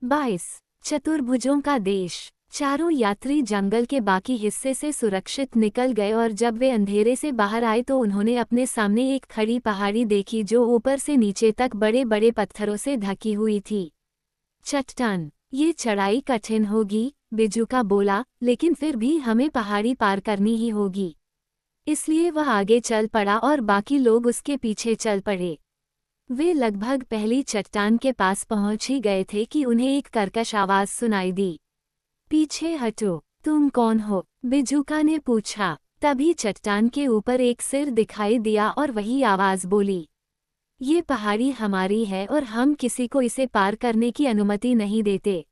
22। चतुर्भुजों का देश। चारों यात्री जंगल के बाकी हिस्से से सुरक्षित निकल गए और जब वे अंधेरे से बाहर आए तो उन्होंने अपने सामने एक खड़ी पहाड़ी देखी जो ऊपर से नीचे तक बड़े बड़े पत्थरों से ढकी हुई थी। चट्टान, ये चढ़ाई कठिन होगी, बिजुका बोला, लेकिन फिर भी हमें पहाड़ी पार करनी ही होगी। इसलिए वह आगे चल पड़ा और बाकी लोग उसके पीछे चल पड़े। वे लगभग पहली चट्टान के पास पहुंच ही गए थे कि उन्हें एक कर्कश आवाज सुनाई दी। पीछे हटो, तुम कौन हो? बिजुका ने पूछा। तभी चट्टान के ऊपर एक सिर दिखाई दिया और वही आवाज बोली, ये पहाड़ी हमारी है और हम किसी को इसे पार करने की अनुमति नहीं देते।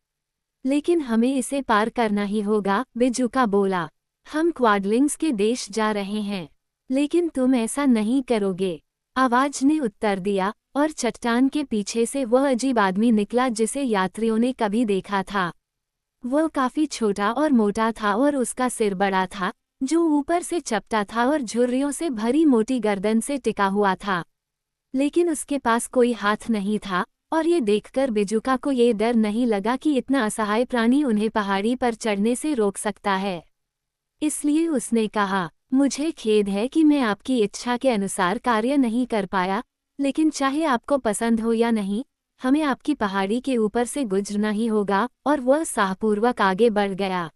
लेकिन हमें इसे पार करना ही होगा, बिजुका बोला। हम क्वाडलिंग्स के देश जा रहे हैं, लेकिन तुम ऐसा नहीं करोगे, आवाज ने उत्तर दिया, और चट्टान के पीछे से वह अजीब आदमी निकला जिसे यात्रियों ने कभी देखा था। वह काफी छोटा और मोटा था और उसका सिर बड़ा था, जो ऊपर से चपटा था और झुर्रियों से भरी मोटी गर्दन से टिका हुआ था। लेकिन उसके पास कोई हाथ नहीं था, और ये देखकर बिजुका को ये डर नहीं लगा कि इतना असहाय प्राणी उन्हें पहाड़ी पर चढ़ने से रोक सकता है। इसलिए उसने कहा, मुझे खेद है कि मैं आपकी इच्छा के अनुसार कार्य नहीं कर पाया, लेकिन चाहे आपको पसंद हो या नहीं, हमें आपकी पहाड़ी के ऊपर से गुजरना ही होगा। और वह साहपूर्वक आगे बढ़ गया।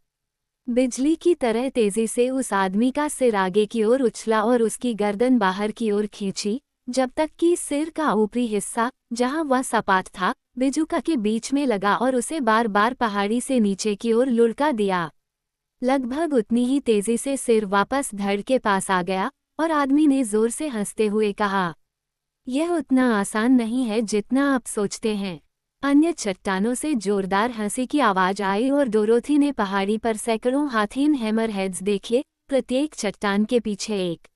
बिजली की तरह तेजी से उस आदमी का सिर आगे की ओर उछला और उसकी गर्दन बाहर की ओर खींची, जब तक कि सिर का ऊपरी हिस्सा, जहां वह सपाट था, बिजुका के बीच में लगा और उसे बार बार पहाड़ी से नीचे की ओर लुढ़का दिया। लगभग उतनी ही तेजी से सिर वापस धड़ के पास आ गया, और आदमी ने जोर से हंसते हुए कहा, यह उतना आसान नहीं है जितना आप सोचते हैं। अन्य चट्टानों से जोरदार हंसी की आवाज आई और डोरोथी ने पहाड़ी पर सैकड़ों हाथीन हैमरहेड्स देखे, प्रत्येक चट्टान के पीछे एक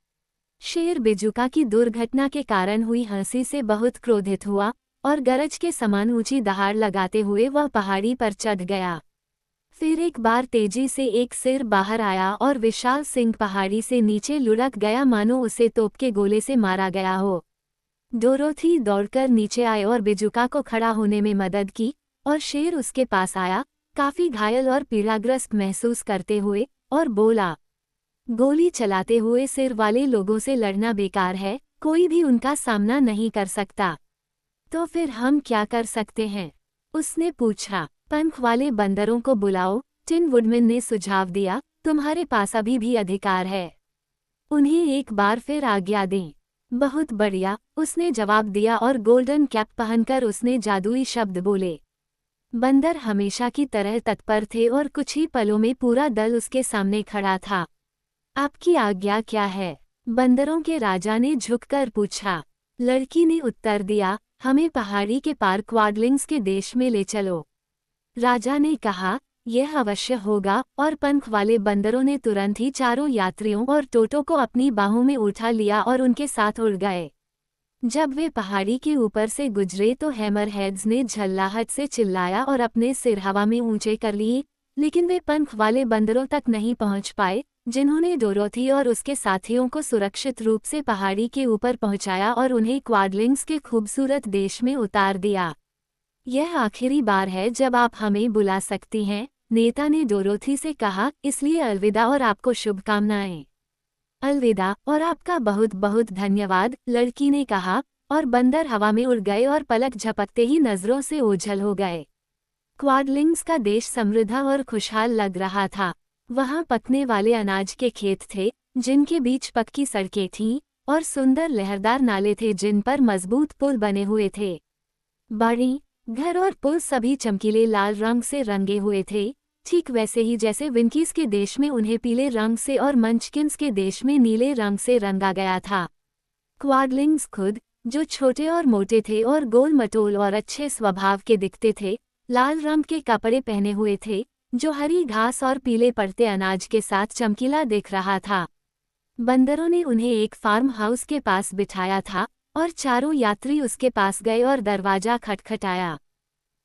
शेर। बिजुका की दुर्घटना के कारण हुई हंसी से बहुत क्रोधित हुआ, और गरज के समान ऊंची दहाड़ लगाते हुए वह पहाड़ी पर चढ़ गया। फिर एक बार तेजी से एक सिर बाहर आया और विशाल सिंह पहाड़ी से नीचे लुढ़क गया, मानो उसे तोप के गोले से मारा गया हो। डोरोथी दौड़कर नीचे आए और बिजुका को खड़ा होने में मदद की, और शेर उसके पास आया, काफी घायल और पीड़ाग्रस्त महसूस करते हुए, और बोला, गोली चलाते हुए सिर वाले लोगों से लड़ना बेकार है, कोई भी उनका सामना नहीं कर सकता। तो फिर हम क्या कर सकते हैं? उसने पूछा। पंख वाले बंदरों को बुलाओ, टिन वुडमैन ने सुझाव दिया, तुम्हारे पास अभी भी अधिकार है। उन्हें एक बार फिर आज्ञा दें। बहुत बढ़िया, उसने जवाब दिया और गोल्डन कैप पहनकर उसने जादुई शब्द बोले। बंदर हमेशा की तरह तत्पर थे और कुछ ही पलों में पूरा दल उसके सामने खड़ा था। आपकी आज्ञा क्या है? बंदरों के राजा ने झुककर पूछा। लड़की ने उत्तर दिया, हमें पहाड़ी के पार क्वाडलिंग्स के देश में ले चलो। राजा ने कहा, यह अवश्य होगा, और पंख वाले बंदरों ने तुरंत ही चारों यात्रियों और टोटो को अपनी बाहों में उठा लिया और उनके साथ उड़ गए। जब वे पहाड़ी के ऊपर से गुजरे तो हैमरहेड्स ने झल्लाहट से चिल्लाया और अपने सिर हवा में ऊंचे कर लिए, लेकिन वे पंख वाले बंदरों तक नहीं पहुंच पाए, जिन्होंने डोरोथी और उसके साथियों को सुरक्षित रूप से पहाड़ी के ऊपर पहुंचाया और उन्हें क्वाडलिंग्स के खूबसूरत देश में उतार दिया। यह आखिरी बार है जब आप हमें बुला सकती हैं, नेता ने डोरोथी से कहा, इसलिए अलविदा और आपको शुभकामनाएं। अलविदा और आपका बहुत बहुत धन्यवाद, लड़की ने कहा, और बंदर हवा में उड़ गए और पलक झपकते ही नजरों से ओझल हो गए। क्वाडलिंग्स का देश समृद्ध और खुशहाल लग रहा था। वहां पकने वाले अनाज के खेत थे, जिनके बीच पक्की सड़कें थीं, और सुंदर लहरदार नाले थे जिन पर मजबूत पुल बने हुए थे। बाड़ी, घर और पुल सभी चमकीले लाल रंग से रंगे हुए थे, ठीक वैसे ही जैसे विंकीज के देश में उन्हें पीले रंग से और मंचकिंस के देश में नीले रंग से रंगा गया था। क्वाडलिंग्स खुद, जो छोटे और मोटे थे और गोल मटोल और अच्छे स्वभाव के दिखते थे, लाल रंग के कपड़े पहने हुए थे, जो हरी घास और पीले पड़ते अनाज के साथ चमकीला दिख रहा था। बंदरों ने उन्हें एक फार्म हाउस के पास बिठाया था, और चारों यात्री उसके पास गए और दरवाजा खटखटाया।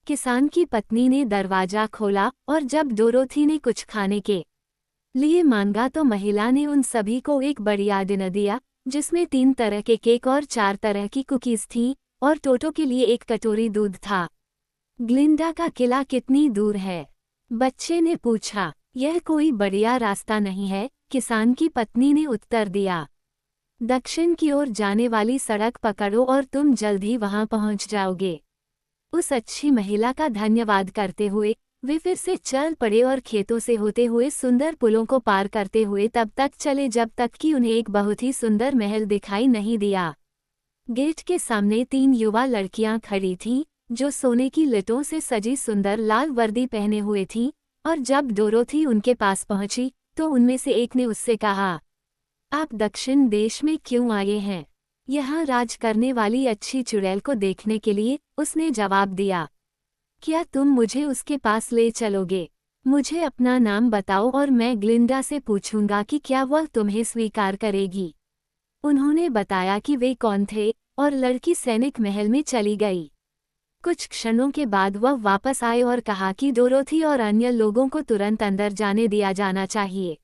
किसान की पत्नी ने दरवाजा खोला, और जब डोरोथी ने कुछ खाने के लिए मांगा तो महिला ने उन सभी को एक बढ़िया डिनर दिया, जिसमें 3 तरह के केक और 4 तरह की कुकीज थीं, और टोटो के लिए एक कटोरी दूध था। ग्लिंडा का किला कितनी दूर है? बच्चे ने पूछा। यह कोई बढ़िया रास्ता नहीं है, किसान की पत्नी ने उत्तर दिया। दक्षिण की ओर जाने वाली सड़क पकड़ो और तुम जल्द ही वहां पहुंच जाओगे। उस अच्छी महिला का धन्यवाद करते हुए वे फिर से चल पड़े और खेतों से होते हुए सुंदर पुलों को पार करते हुए तब तक चले जब तक कि उन्हें एक बहुत ही सुंदर महल दिखाई नहीं दिया। गेट के सामने 3 युवा लड़कियां खड़ी थीं, जो सोने की लटों से सजी सुंदर लाल वर्दी पहने हुए थीं, और जब डोरोथी उनके पास पहुंची तो उनमें से एक ने उससे कहा, आप दक्षिण देश में क्यों आए हैं? यहाँ राज करने वाली अच्छी चुड़ैल को देखने के लिए, उसने जवाब दिया। क्या तुम मुझे उसके पास ले चलोगे? मुझे अपना नाम बताओ और मैं ग्लिंडा से पूछूंगा कि क्या वह तुम्हें स्वीकार करेगी। उन्होंने बताया कि वे कौन थे, और लड़की सैनिक महल में चली गई। कुछ क्षणों के बाद वह वापस आए और कहा कि डोरोथी और अन्य लोगों को तुरंत अंदर जाने दिया जाना चाहिए।